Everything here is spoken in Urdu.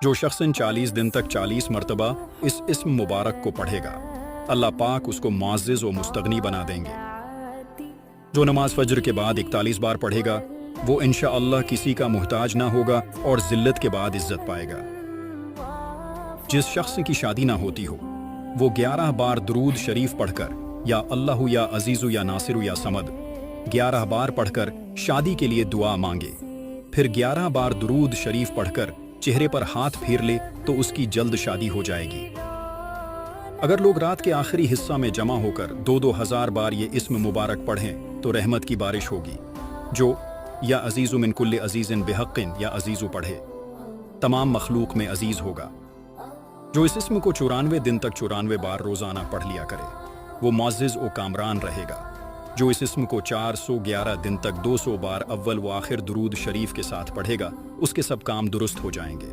جو شخص 40 دن تک 40 مرتبہ اس اسم مبارک کو پڑھے گا، اللہ پاک اس کو معزز و مستغنی بنا دیں گے۔ جو نماز فجر کے بعد 41 بار پڑھے گا، وہ انشاءاللہ کسی کا محتاج نہ ہوگا اور ذلت کے بعد عزت پائے گا۔ جس شخص کی شادی نہ ہوتی ہو، وہ 11 بار درود شریف پڑھ کر یا اللہ یا عزیز یا ناصر یا صمد 11 بار پڑھ کر شادی کے لیے دعا مانگے، پھر 11 بار درود شریف پڑھ کر چہرے پر ہاتھ پھیر لے تو اس کی جلد شادی ہو جائے گی۔ اگر لوگ رات کے آخری حصہ میں جمع ہو کر 2,000 بار یہ اسم مبارک پڑھیں تو رحمت کی بارش ہوگی۔ جو یا عزیز من کل عزیز بحق یا عزیز پڑھے، تمام مخلوق میں عزیز ہوگا۔ جو اس اسم کو 94 دن تک 94 بار روزانہ پڑھ لیا کرے، وہ معزز و کامران رہے گا۔ جو اس اسم کو 411 دن تک 200 بار اول و آخر درود شریف کے ساتھ پڑھے گا، اس کے سب کام درست ہو جائیں گے۔